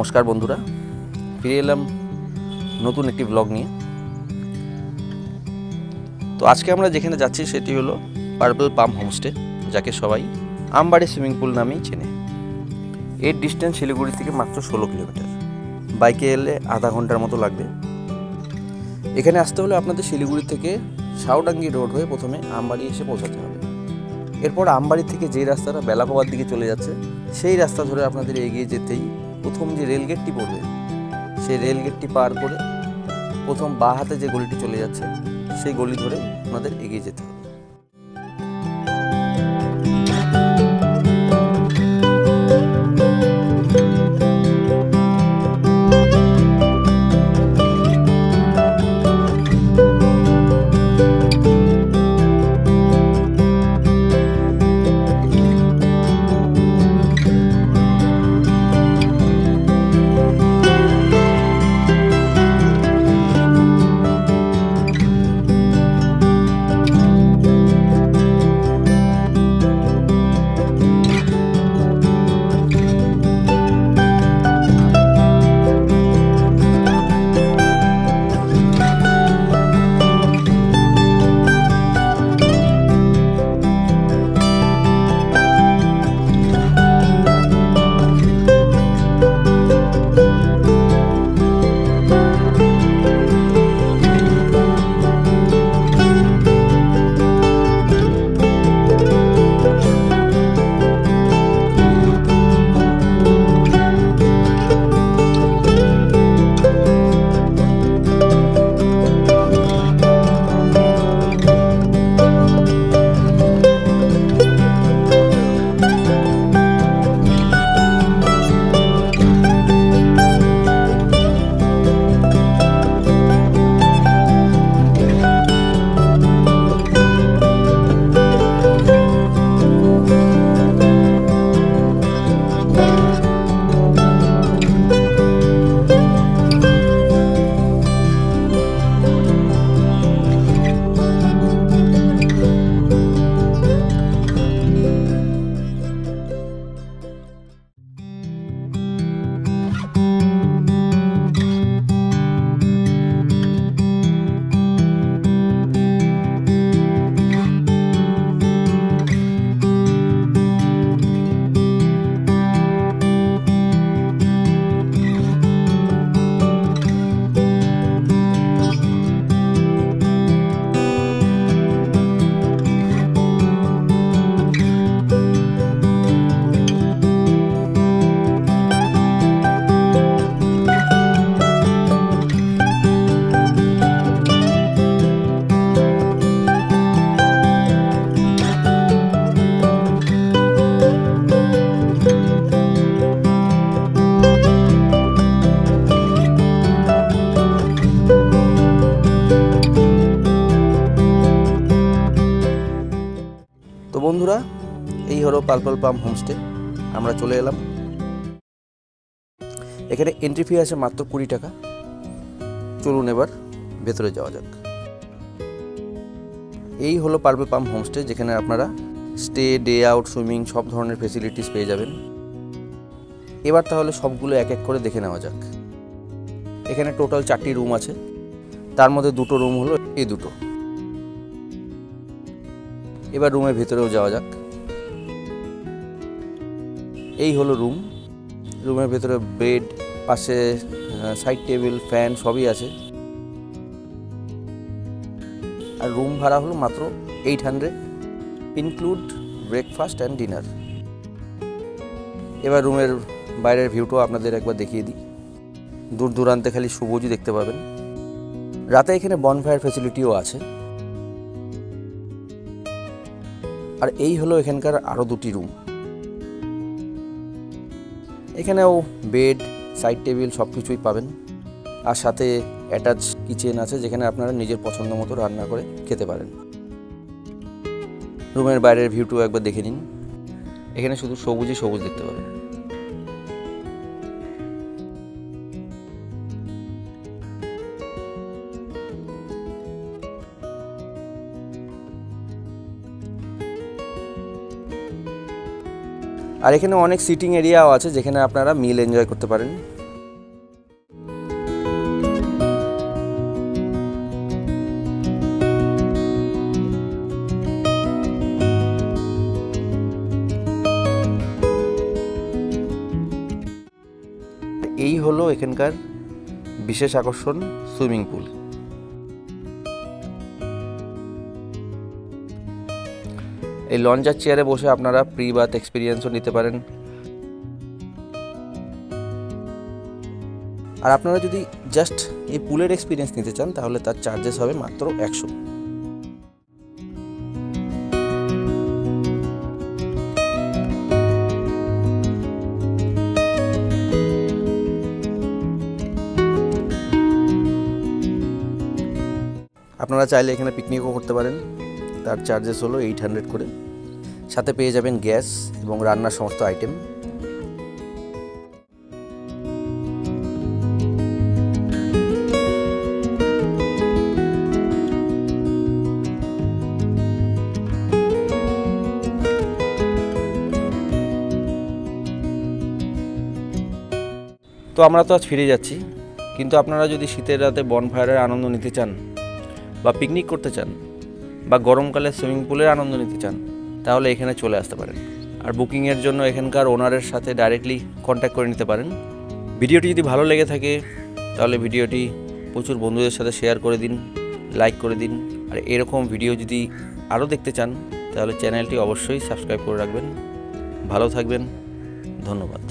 নমস্কার বন্ধুরা, ফিরে এলাম নতুন একটি ব্লগ নিয়ে। তো আজকে আমরা যেখানে যাচ্ছি সেটি হলো পার্পল পাম হোমস্টে, যাকে সবাই আমবাড়ি সুইমিং পুল নামেই চেনে। এর ডিস্টেন্স শিলিগুড়ি থেকে মাত্র 16 কিলোমিটার। বাইকে এলে আধা ঘন্টার মতো লাগবে। এখানে আসতে হলে আপনাদের শিলিগুড়ি থেকে সাউডাঙ্গি রোড হয়ে প্রথমে আমবাড়ি এসে পৌঁছাতে হবে। এরপর আমবাড়ি থেকে যে রাস্তাটা বেলাকোবার দিকে চলে যাচ্ছে সেই রাস্তা ধরে আপনাদের এগিয়ে যেতেই প্রথম যে রেলগেটটি পড়বে, সেই রেলগেটটি পার করে প্রথম বাঁ হাতে যে গলিটি চলে যাচ্ছে সেই গলি ধরে আপনাদের এগিয়ে যেতে হবে। তো বন্ধুরা, এই হলো পার্পল পাম হোমস্টে। আমরা চলে এলাম। এখানে এন্ট্রি ফি আছে মাত্র 20 টাকা। চলুন এবার ভেতরে যাওয়া যাক। এই হলো পার্পল পাম হোমস্টে, যেখানে আপনারা স্টে, ডে আউট, সুইমিং সব ধরনের ফেসিলিটিস পেয়ে যাবেন। এবার তাহলে সবগুলো এক এক করে দেখে নেওয়া যাক। এখানে টোটাল 4টি রুম আছে, তার মধ্যে 2টো রুম হলো এই দুটো। এবার রুমের ভেতরেও যাওয়া যাক। এই হলো রুম। রুমের ভেতরে বেড, পাশে সাইড টেবিল, ফ্যান সবই আছে। আর রুম ভাড়া হলো মাত্র 800, ইনক্লুড ব্রেকফাস্ট অ্যান্ড ডিনার। এবার রুমের বাইরের ভিউটাও আপনাদের একবার দেখিয়ে দিই। দূর দূরান্তে খালি সবুজই দেখতে পাবেন। রাতে এখানে বনফায়ার ফ্যাসিলিটিও আছে। আর এই হলো এখানকার আরও 2টি রুম। এখানেও বেড, সাইড টেবিল সব কিছুই পাবেন। আর সাথে অ্যাটাচ কিচেন আছে, যেখানে আপনারা নিজের পছন্দ মতো রান্না করে খেতে পারেন। রুমের বাইরের ভিউটাও একবার দেখে নিন। এখানে শুধু সবুজই সবুজ দেখতে পাবেন। আর এখানে অনেক সিটিং এরিয়াও আছে যেখানে আপনারা মিল এনজয় করতে পারেন। হলো এখানকার বিশেষ আকর্ষণ সুইমিং পুল। এই লঞ্চ আর চেয়ারে বসে আপনারা প্রি বাথ এক্সপিরিয়েন্সও নিতে পারেন। আর আপনারা যদি জাস্ট এই পুলের এক্সপিরিয়েন্স নিতে চান তাহলে তার চার্জেস হবে মাত্র 100। আপনারা চাইলে এখানে পিকনিকও করতে পারেন, তার চার্জেস হলো 800 করে। সাথে পেয়ে যাবেন গ্যাস এবং রান্নার সমস্ত আইটেম। তো আমরা তো আজ ফিরে যাচ্ছি, কিন্তু আপনারা যদি শীতের রাতে বনফায়ারের আনন্দ নিতে চান বা পিকনিক করতে চান বা গরমকালে সুইমিং পুলের আনন্দ নিতে চান তাহলে এখানে চলে আসতে পারেন। আর বুকিংয়ের জন্য এখানকার ওনারের সাথে ডাইরেক্টলি কন্ট্যাক্ট করে নিতে পারেন। ভিডিওটি যদি ভালো লেগে থাকে তাহলে ভিডিওটি প্রচুর বন্ধুদের সাথে শেয়ার করে দিন, লাইক করে দিন। আর এরকম ভিডিও যদি আরও দেখতে চান তাহলে চ্যানেলটি অবশ্যই সাবস্ক্রাইব করে রাখবেন। ভালো থাকবেন, ধন্যবাদ।